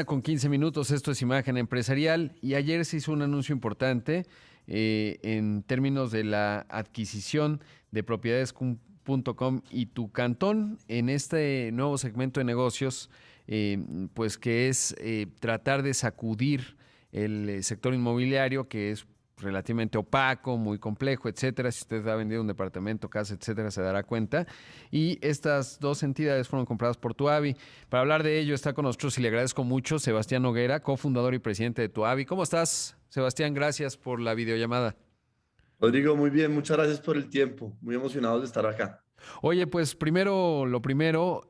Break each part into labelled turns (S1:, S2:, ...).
S1: Con 15 minutos, esto es Imagen Empresarial y ayer se hizo un anuncio importante en términos de la adquisición de propiedades.com y Tu Cantón en este nuevo segmento de negocios, pues que es tratar de sacudir el sector inmobiliario que es relativamente opaco, muy complejo, etcétera. Si usted ha vendido un departamento, casa, etcétera, se dará cuenta. Y estas dos entidades fueron compradas por Tuavi. Para hablar de ello está con nosotros y le agradezco mucho Sebastián Noguera, cofundador y presidente de Tuavi. ¿Cómo estás, Sebastián? Gracias por la videollamada.
S2: Rodrigo, muy bien, muchas gracias por el tiempo. Muy emocionados de estar acá.
S1: Oye, pues primero, lo primero,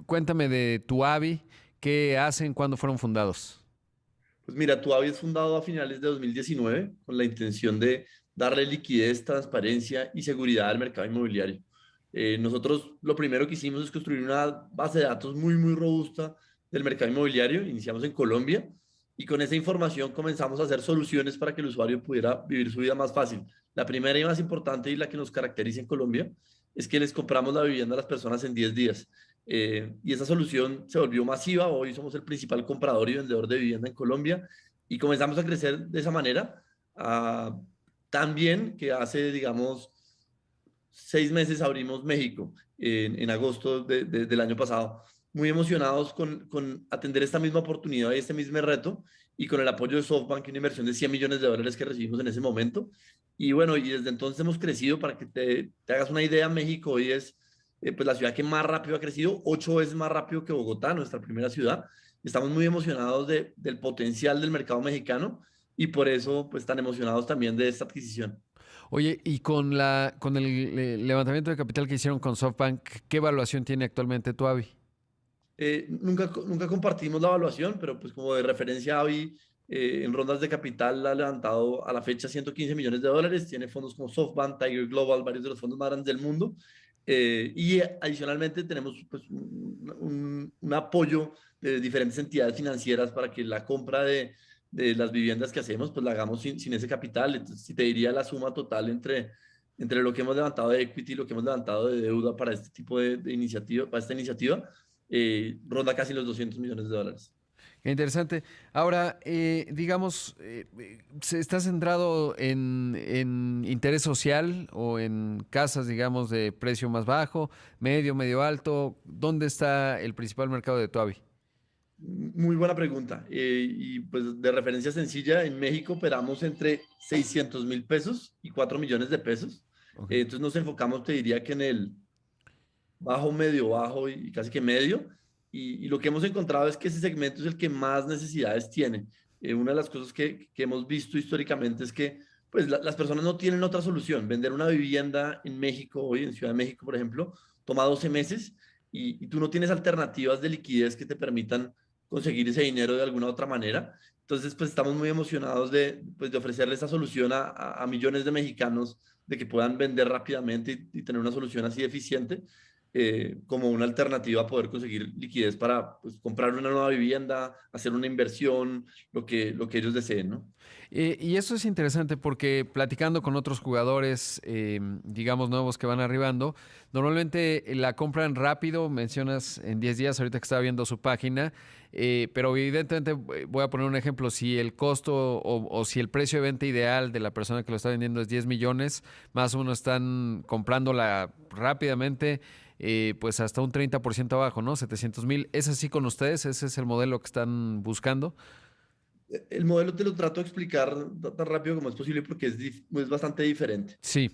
S1: cuéntame de Tuavi, qué hacen, cuándo fueron fundados.
S2: Pues mira, tu es fundado a finales de 2019 con la intención de darle liquidez, transparencia y seguridad al mercado inmobiliario. Nosotros lo primero que hicimos es construir una base de datos muy robusta del mercado inmobiliario. Iniciamos en Colombia y con esa información comenzamos a hacer soluciones para que el usuario pudiera vivir su vida más fácil. La primera y más importante y la que nos caracteriza en Colombia es que les compramos la vivienda a las personas en 10 días. Y esa solución se volvió masiva. Hoy somos el principal comprador y vendedor de vivienda en Colombia y comenzamos a crecer de esa manera. También que hace, digamos, 6 meses abrimos México en agosto del año pasado. Muy emocionados con atender esta misma oportunidad y este mismo reto y con el apoyo de SoftBank, una inversión de $100 millones que recibimos en ese momento. Y bueno, y desde entonces hemos crecido. Para que te hagas una idea, México hoy es pues la ciudad que más rápido ha crecido, 8 veces más rápido que Bogotá, nuestra primera ciudad. Estamos muy emocionados del potencial del mercado mexicano y por eso pues tan emocionados también de esta adquisición.
S1: Oye, y con el levantamiento de capital que hicieron con SoftBank, ¿qué evaluación tiene actualmente Tuavi?
S2: Nunca compartimos la evaluación, pero pues como de referencia, Avi en rondas de capital ha levantado a la fecha $115 millones. Tiene fondos como SoftBank, Tiger Global, varios de los fondos más grandes del mundo. Y adicionalmente tenemos pues, un apoyo de diferentes entidades financieras para que la compra de las viviendas que hacemos, pues la hagamos sin ese capital. Entonces, si te diría la suma total entre lo que hemos levantado de equity y lo que hemos levantado de deuda para este tipo de iniciativa, para esta iniciativa, ronda casi los $200 millones.
S1: Qué interesante. Ahora, digamos, ¿se está centrado en interés social o en casas, digamos, de precio más bajo, medio alto? ¿Dónde está el principal mercado de Tuavi?
S2: Muy buena pregunta. Y pues de referencia sencilla, en México operamos entre 600.000 pesos y 4 millones de pesos.
S1: Ok.
S2: Entonces nos enfocamos, te diría que en el bajo, medio, bajo y casi que medio. Y lo que hemos encontrado es que ese segmento es el que más necesidades tiene. Una de las cosas que hemos visto históricamente es que pues, las personas no tienen otra solución. Vender una vivienda en México, hoy en Ciudad de México, por ejemplo, toma 12 meses y tú no tienes alternativas de liquidez que te permitan conseguir ese dinero de alguna otra manera. Entonces, pues estamos muy emocionados pues, de ofrecerle esa solución a millones de mexicanos, de que puedan vender rápidamente y tener una solución así eficiente, como una alternativa a poder conseguir liquidez para pues, comprar una nueva vivienda, hacer una inversión, lo que ellos deseen, ¿no?
S1: Y eso es interesante porque platicando con otros jugadores, digamos, nuevos que van arribando, normalmente la compran rápido, mencionas en 10 días, ahorita que estaba viendo su página, pero evidentemente voy a poner un ejemplo, si el costo o si el precio de venta ideal de la persona que lo está vendiendo es 10 millones, más o menos están comprándola rápidamente, pues hasta un 30% abajo, ¿no? 700,000. ¿Es así con ustedes? ¿Ese es el modelo que están buscando?
S2: El modelo te lo trato de explicar tan rápido como es posible porque es bastante diferente.
S1: Sí,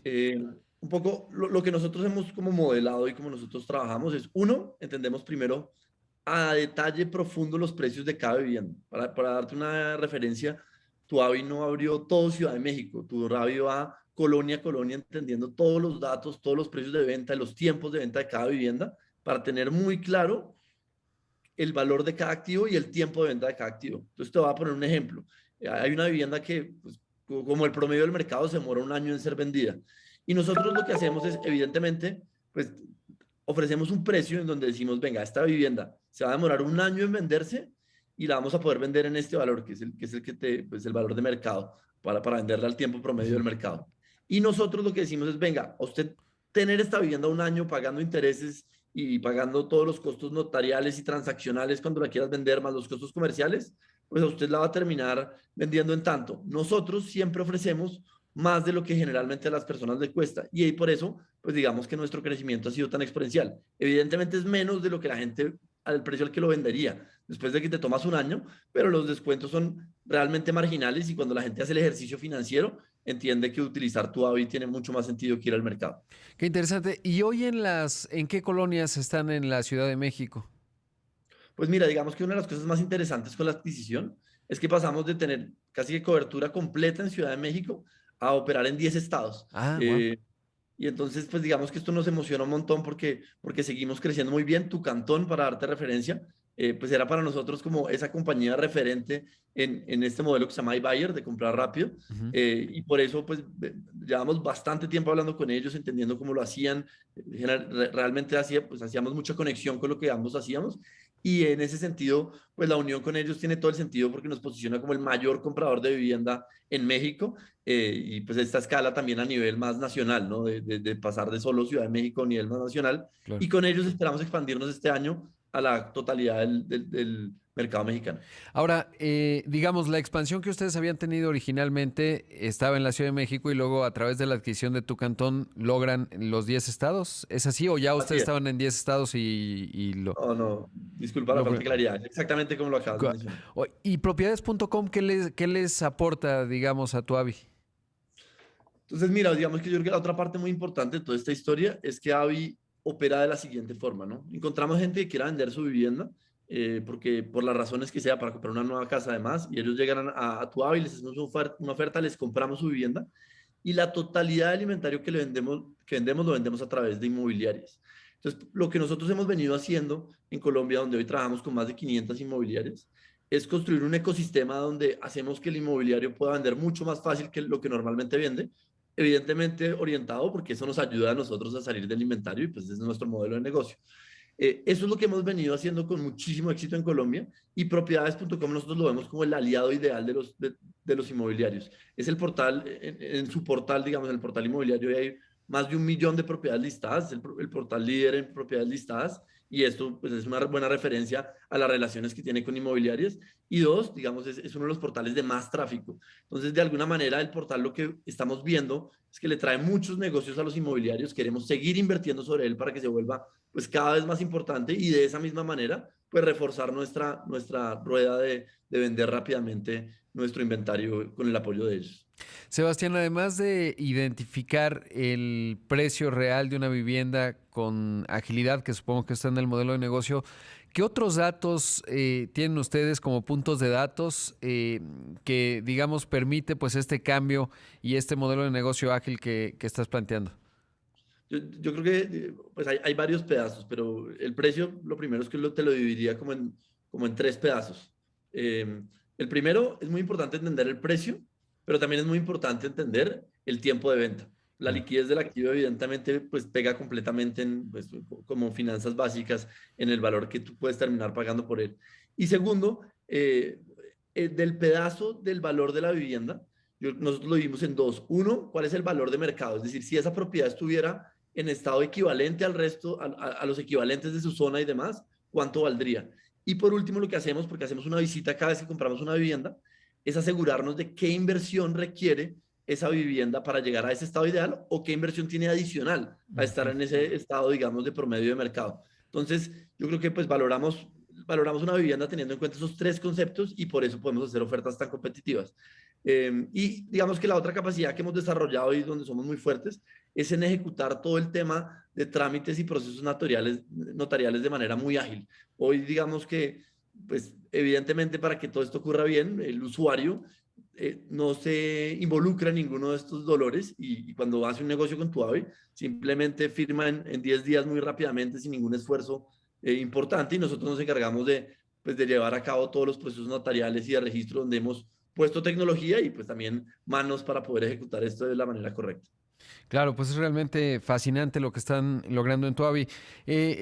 S2: Un poco lo que nosotros hemos como modelado y como nosotros trabajamos es, uno, entendemos primero a detalle profundo los precios de cada vivienda. Para darte una referencia, tu AVI no abrió todo Ciudad de México, tu AVI va colonia a colonia entendiendo todos los datos, todos los precios de venta, los tiempos de venta de cada vivienda, para tener muy claro el valor de cada activo y el tiempo de venta de cada activo. Entonces te voy a poner un ejemplo. Hay una vivienda que, pues, como el promedio del mercado, se demora un año en ser vendida. Y nosotros lo que hacemos es, evidentemente, pues ofrecemos un precio en donde decimos, venga, esta vivienda se va a demorar un año en venderse y la vamos a poder vender en este valor, que es el que pues el valor de mercado, para venderla al tiempo promedio del mercado. Y nosotros lo que decimos es, venga, a usted tener esta vivienda un año pagando intereses y pagando todos los costos notariales y transaccionales cuando la quieras vender, más los costos comerciales, pues a usted la va a terminar vendiendo en tanto. Nosotros siempre ofrecemos más de lo que generalmente a las personas les cuesta. Y ahí por eso, pues digamos que nuestro crecimiento ha sido tan exponencial. Evidentemente es menos de lo que la gente, al precio al que lo vendería, después de que te tomas un año, pero los descuentos son realmente marginales y cuando la gente hace el ejercicio financiero, entiende que utilizar tu AVI tiene mucho más sentido que ir al mercado.
S1: Qué interesante. ¿Y hoy en qué colonias están en la Ciudad de México?
S2: Pues mira, digamos que una de las cosas más interesantes con la adquisición es que pasamos de tener casi que cobertura completa en Ciudad de México a operar en 10 estados.
S1: Ah, wow.
S2: Eh, y entonces, pues digamos que esto nos emociona un montón porque seguimos creciendo muy bien. Tu cantón, para darte referencia, pues era para nosotros como esa compañía referente en este modelo que se llama iBuyer, de comprar rápido. Y por eso, pues, llevamos bastante tiempo hablando con ellos, entendiendo cómo lo hacían. Realmente pues, hacíamos mucha conexión con lo que ambos hacíamos. Y en ese sentido, pues la unión con ellos tiene todo el sentido porque nos posiciona como el mayor comprador de vivienda en México y pues esta escala también a nivel más nacional, ¿no? De pasar de solo Ciudad de México a nivel más nacional.
S1: Claro.
S2: Y con ellos esperamos expandirnos este año a la totalidad del mercado mexicano.
S1: Ahora, digamos, la expansión que ustedes habían tenido originalmente estaba en la Ciudad de México y luego a través de la adquisición de tu cantón logran los 10 estados. ¿Es así o ya
S2: Así
S1: ustedes
S2: es.
S1: estaban en 10 estados y
S2: No, no, disculpa la falta de
S1: lo...
S2: claridad. Es exactamente como lo acabas de
S1: Gua-
S2: mencionar.
S1: ¿Y propiedades.com qué les aporta, digamos, a tu AVI?
S2: Entonces, mira, digamos que yo creo que la otra parte muy importante de toda esta historia es que Avi opera de la siguiente forma, ¿no? Encontramos gente que quiera vender su vivienda, porque por las razones que sea, para comprar una nueva casa además, y ellos llegan a tu Avi, les hacemos una oferta, les compramos su vivienda, y la totalidad del inventario que vendemos lo vendemos a través de inmobiliarias. Entonces, lo que nosotros hemos venido haciendo en Colombia, donde hoy trabajamos con más de 500 inmobiliarias, es construir un ecosistema donde hacemos que el inmobiliario pueda vender mucho más fácil que lo que normalmente vende, evidentemente orientado porque eso nos ayuda a nosotros a salir del inventario y pues ese es nuestro modelo de negocio. Eso es lo que hemos venido haciendo con muchísimo éxito en Colombia y propiedades.com nosotros lo vemos como el aliado ideal de los inmobiliarios. Es el portal, en su portal, digamos, en el portal inmobiliario hay más de 1 millón de propiedades listadas, es el portal líder en propiedades listadas y esto pues, es una buena referencia a las relaciones que tiene con inmobiliarias. Y dos, digamos, es uno de los portales de más tráfico. Entonces, de alguna manera, el portal lo que estamos viendo es que le trae muchos negocios a los inmobiliarios. Queremos seguir invirtiendo sobre él para que se vuelva pues cada vez más importante y de esa misma manera pues reforzar nuestra rueda de vender rápidamente nuestro inventario con el apoyo de ellos.
S1: Sebastián, además de identificar el precio real de una vivienda con agilidad, que supongo que está en el modelo de negocio, ¿qué otros datos tienen ustedes como puntos de datos que, digamos, permite pues este cambio y este modelo de negocio ágil que estás planteando?
S2: Yo creo que pues hay varios pedazos, pero el precio, lo primero es que te lo dividiría como en tres pedazos. El primero es muy importante entender el precio, pero también es muy importante entender el tiempo de venta. La
S1: Claro.
S2: liquidez del activo evidentemente pues pega completamente pues, como finanzas básicas en el valor que tú puedes terminar pagando por él. Y segundo, del pedazo del valor de la vivienda, nosotros lo vimos en dos. Uno, ¿cuál es el valor de mercado? Es decir, si esa propiedad estuviera en estado equivalente al resto, a los equivalentes de su zona y demás, ¿cuánto valdría? Y por último, lo que hacemos, porque hacemos una visita cada vez que compramos una vivienda, es asegurarnos de qué inversión requiere esa vivienda para llegar a ese estado ideal o qué inversión tiene adicional a estar
S1: Ujú.
S2: en ese estado, digamos, de promedio de mercado. Entonces, yo creo que pues valoramos una vivienda teniendo en cuenta esos tres conceptos y por eso podemos hacer ofertas tan competitivas. Y digamos que la otra capacidad que hemos desarrollado y donde somos muy fuertes es en ejecutar todo el tema de trámites y procesos notariales de manera muy ágil. Hoy digamos que, pues evidentemente para que todo esto ocurra bien, el usuario no se involucra en ninguno de estos dolores y cuando hace un negocio con tu AVE, simplemente firma en 10 días muy rápidamente sin ningún esfuerzo importante y nosotros nos encargamos pues, de llevar a cabo todos los procesos notariales y de registro donde hemos puesto tecnología y pues también manos para poder ejecutar esto de la manera correcta.
S1: Claro, pues es realmente fascinante lo que están logrando en Tuavi.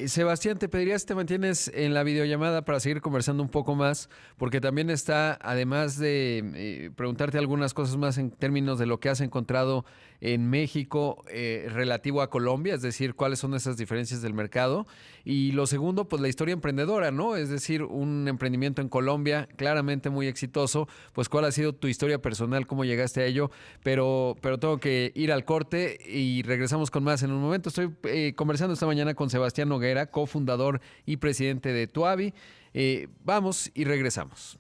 S1: Sebastián, te pediría si te mantienes en la videollamada para seguir conversando un poco más, porque también está, además de preguntarte algunas cosas más en términos de lo que has encontrado en México relativo a Colombia, es decir, cuáles son esas diferencias del mercado. Y lo segundo, pues la historia emprendedora, ¿no? Es decir, un emprendimiento en Colombia claramente muy exitoso, pues cuál ha sido tu historia personal, cómo llegaste a ello, pero tengo que ir al corte y regresamos con más en un momento. Estoy conversando esta mañana con Sebastián Noguera, cofundador y presidente de Tuavi. Vamos y regresamos.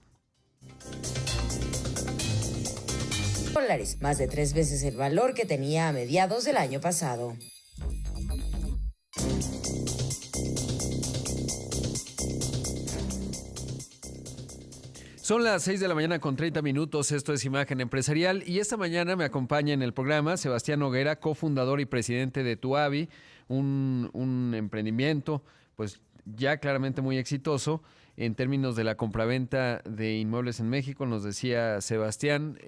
S3: Dólares, más de 3 veces el valor que tenía a mediados del año pasado.
S1: Son las 6 de la mañana con 30 minutos, esto es Imagen Empresarial y esta mañana me acompaña en el programa Sebastián Noguera, cofundador y presidente de Tuavi, un emprendimiento pues ya claramente muy exitoso en términos de la compraventa de inmuebles en México. Nos decía Sebastián,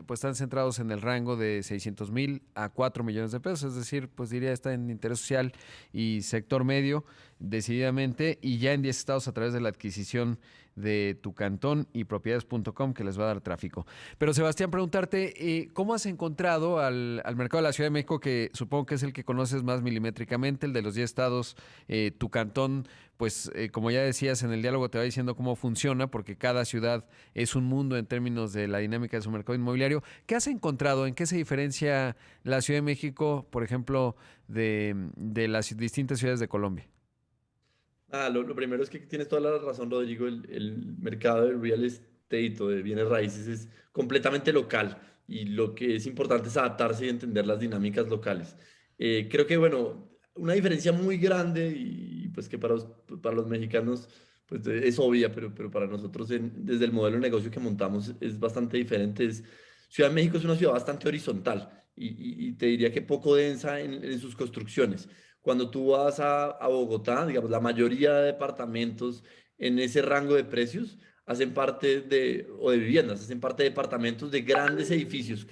S1: pues están centrados en el rango de 600,000 a 4 millones de pesos, es decir, pues diría está en interés social y sector medio decididamente y ya en 10 estados a través de la adquisición de Tu Cantón y propiedades.com que les va a dar tráfico. Pero Sebastián, preguntarte, ¿cómo has encontrado al mercado de la Ciudad de México, que supongo que es el que conoces más milimétricamente, el de los 10 estados, Tu Cantón? Pues como ya decías, en el diálogo te va diciendo cómo funciona, porque cada ciudad es un mundo en términos de la dinámica de su mercado inmobiliario. ¿Qué has encontrado? ¿En qué se diferencia la Ciudad de México, por ejemplo, de las distintas ciudades de Colombia?
S2: Lo primero es que tienes toda la razón, Rodrigo. El mercado del real estate o de bienes raíces es completamente local y lo que es importante es adaptarse y entender las dinámicas locales. Creo que, bueno, una diferencia muy grande y pues que para los mexicanos pues es obvia, pero para nosotros desde el modelo de negocio que montamos es bastante diferente. Ciudad de México es una ciudad bastante horizontal y te diría que poco densa en sus construcciones. Cuando tú vas a Bogotá, digamos, la mayoría de departamentos en ese rango de precios hacen parte o de viviendas, hacen parte de departamentos de grandes edificios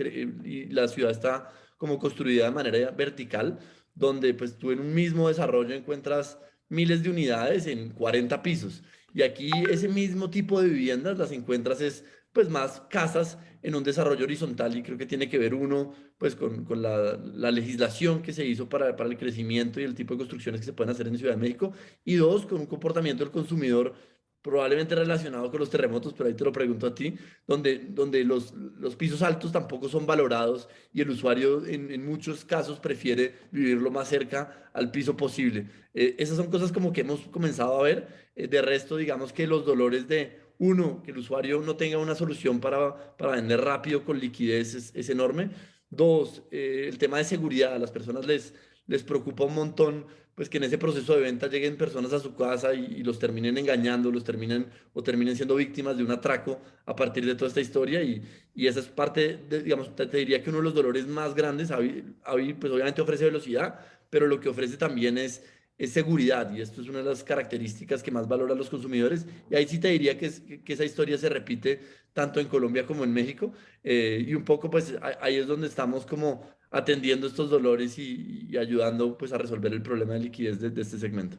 S2: y la ciudad está como construida de manera vertical, donde pues tú en un mismo desarrollo encuentras miles de unidades en 40 pisos. Y aquí ese mismo tipo de viviendas las encuentras es pues más casas en un desarrollo horizontal y creo que tiene que ver uno pues con la legislación que se hizo para el crecimiento y el tipo de construcciones que se pueden hacer en Ciudad de México, y dos, con un comportamiento del consumidor probablemente relacionado con los terremotos, pero ahí te lo pregunto a ti, donde los pisos altos tampoco son valorados y el usuario en muchos casos prefiere vivir lo más cerca al piso posible. Esas son cosas como que hemos comenzado a ver. De resto, digamos que los dolores de uno, que el usuario no tenga una solución para vender rápido con liquidez es enorme. Dos, el tema de seguridad. A las personas les preocupa un montón pues que en ese proceso de venta lleguen personas a su casa y los terminen engañando, terminen siendo víctimas de un atraco a partir de toda esta historia. Y esa es parte, digamos, te diría que uno de los dolores más grandes. Avi, pues obviamente ofrece velocidad, pero lo que ofrece también es seguridad, y esto es una de las características que más valoran los consumidores. Y ahí sí te diría que esa historia se repite tanto en Colombia como en México. Y un poco, pues ahí es donde estamos como atendiendo estos dolores y ayudando pues a resolver el problema de liquidez de este segmento.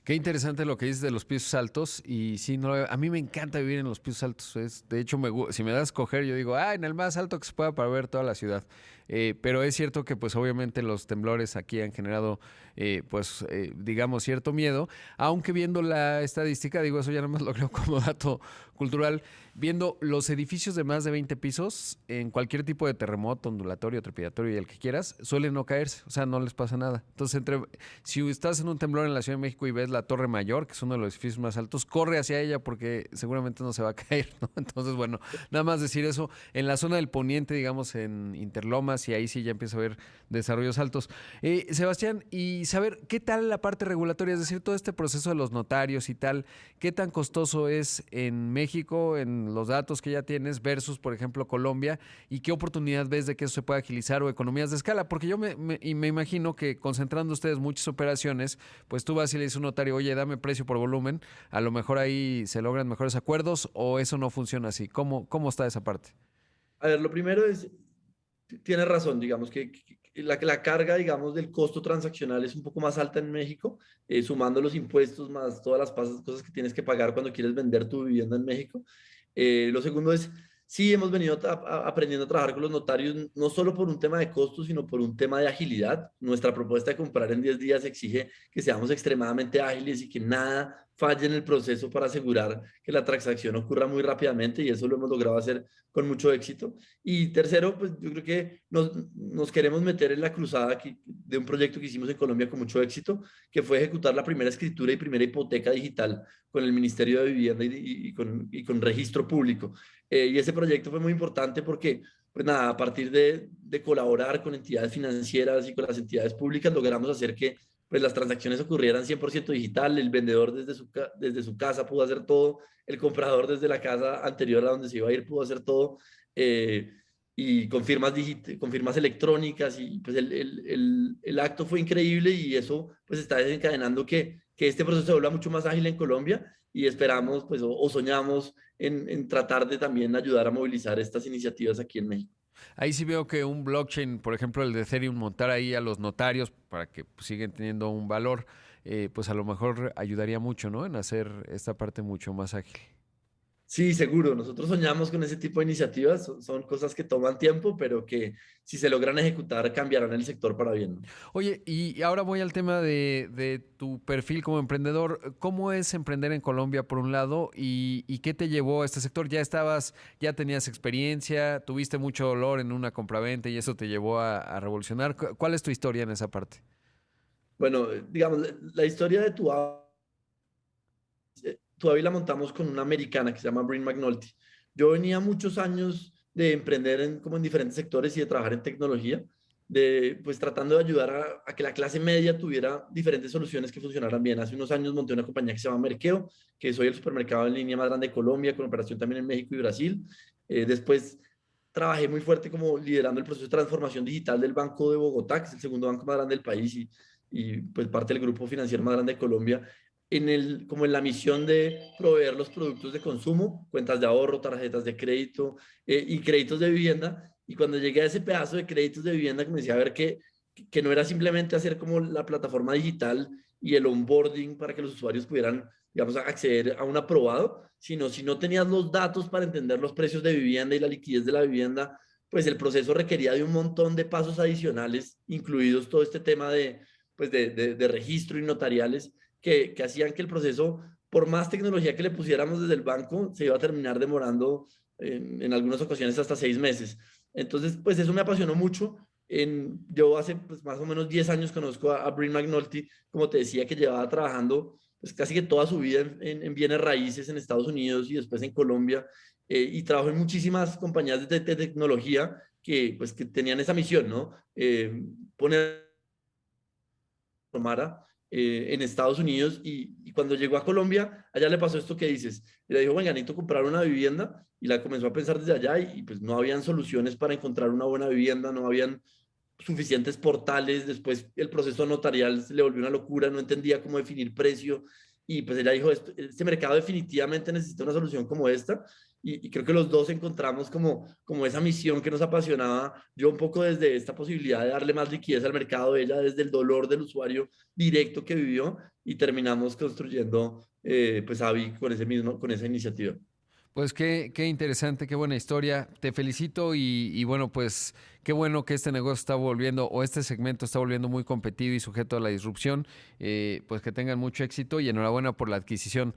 S1: Qué interesante lo que dices de los pisos altos. Y sí, no, a mí me encanta vivir en los pisos altos. De hecho, si me das a escoger, yo digo, en el más alto que se pueda para ver toda la ciudad. Pero es cierto que, pues, obviamente los temblores aquí han generado, digamos, cierto miedo. Aunque viendo la estadística, digo, eso ya nada más lo creo como dato cultural. Viendo los edificios de más de 20 pisos, en cualquier tipo de terremoto, ondulatorio, trepidatorio y el que quieras, suelen no caerse. O sea, no les pasa nada. Entonces, si estás en un temblor en la Ciudad de México y ves la Torre Mayor, que es uno de los edificios más altos, corre hacia ella porque seguramente no se va a caer, ¿no? Entonces, bueno, nada más decir eso. En la zona del poniente, digamos, en Interlomas, y ahí sí ya empieza a haber desarrollos altos. Sebastián, y saber qué tal la parte regulatoria, es decir, todo este proceso de los notarios y tal, qué tan costoso es en México, en los datos que ya tienes, versus, por ejemplo, Colombia, y qué oportunidad ves de que eso se pueda agilizar o economías de escala, porque yo me imagino que concentrando ustedes muchas operaciones, pues tú vas y le dices a un notario, oye, dame precio por volumen, a lo mejor ahí se logran mejores acuerdos, o eso no funciona así. ¿Cómo está esa parte?
S2: A ver, lo primero es, tienes razón, digamos la carga, digamos, del costo transaccional es un poco más alta en México, sumando los impuestos más todas las cosas que tienes que pagar cuando quieres vender tu vivienda en México. Lo segundo es, sí hemos venido aprendiendo a trabajar con los notarios, no solo por un tema de costos, sino por un tema de agilidad. Nuestra propuesta de comprar en 10 días exige que seamos extremadamente ágiles y que nada falle en el proceso para asegurar que la transacción ocurra muy rápidamente, y eso lo hemos logrado hacer con mucho éxito. Y tercero, pues yo creo que nos queremos meter en la cruzada de un proyecto que hicimos en Colombia con mucho éxito, que fue ejecutar la primera escritura y primera hipoteca digital con el Ministerio de Vivienda y con registro público. Y ese proyecto fue muy importante porque, pues nada, a partir de colaborar con entidades financieras y con las entidades públicas, logramos hacer que pues las transacciones ocurrieran 100% digital, el vendedor desde su casa pudo hacer todo, el comprador desde la casa anterior a donde se iba a ir pudo hacer todo, y con firmas electrónicas, y pues el acto fue increíble, y eso pues está desencadenando que este proceso se vuelva mucho más ágil en Colombia, y esperamos pues o soñamos en tratar de también ayudar a movilizar estas iniciativas aquí en México.
S1: Ahí sí veo que un blockchain, por ejemplo el de Ethereum, montar ahí a los notarios para que pues, siguen teniendo un valor, pues a lo mejor ayudaría mucho, ¿no? En hacer esta parte mucho más ágil.
S2: Sí, seguro. Nosotros soñamos con ese tipo de iniciativas. Son cosas que toman tiempo, pero que si se logran ejecutar cambiarán el sector para bien, ¿no?
S1: Oye, y ahora voy al tema de tu perfil como emprendedor. ¿Cómo es emprender en Colombia, por un lado? ¿Y qué te llevó a este sector? Ya tenías experiencia, tuviste mucho dolor en una compraventa y eso te llevó a revolucionar. ¿Cuál es tu historia en esa parte?
S2: Bueno, digamos, la historia de Tuavi la montamos con una americana que se llama Brin McNulty. Yo venía muchos años de emprender como en diferentes sectores y de trabajar en tecnología, pues tratando de ayudar a que la clase media tuviera diferentes soluciones que funcionaran bien. Hace unos años monté una compañía que se llama Merkeo, que soy el supermercado en línea más grande de Colombia, con operación también en México y Brasil. Después trabajé muy fuerte como liderando el proceso de transformación digital del Banco de Bogotá, que es el segundo banco más grande del país, y pues parte del grupo financiero más grande de Colombia, como en la misión de proveer los productos de consumo, cuentas de ahorro, tarjetas de crédito, y créditos de vivienda. Y cuando llegué a ese pedazo de créditos de vivienda, comencé a ver que no era simplemente hacer como la plataforma digital y el onboarding para que los usuarios pudieran, digamos, acceder a un aprobado, sino si no tenías los datos para entender los precios de vivienda y la liquidez de la vivienda, pues el proceso requería de un montón de pasos adicionales, incluidos todo este tema pues de registro y notariales, que hacían que el proceso, por más tecnología que le pusiéramos desde el banco, se iba a terminar demorando en algunas ocasiones hasta 6 meses. Entonces, pues eso me apasionó mucho. Yo hace pues, más o menos 10 años conozco a Brin McNulty, como te decía, que llevaba trabajando pues, casi que toda su vida en bienes raíces en Estados Unidos y después en Colombia, y trabajó en muchísimas compañías de tecnología pues, que tenían esa misión, ¿no? Poner en Estados Unidos, y cuando llegó a Colombia, allá le pasó esto que dices, y le dijo, venga, necesito comprar una vivienda, y la comenzó a pensar desde allá, y pues no habían soluciones para encontrar una buena vivienda, no habían suficientes portales. Después el proceso notarial se le volvió una locura, no entendía cómo definir precio, y pues ella dijo, este mercado definitivamente necesita una solución como esta, y creo que los dos encontramos como esa misión que nos apasionaba, yo un poco desde esta posibilidad de darle más liquidez al mercado, ella desde el dolor del usuario directo que vivió, y terminamos construyendo pues Avi con esa iniciativa.
S1: Pues qué interesante, qué buena historia. Te felicito y bueno, pues qué bueno que este negocio está volviendo o este segmento está volviendo muy competitivo y sujeto a la disrupción. Pues que tengan mucho éxito y enhorabuena por la adquisición.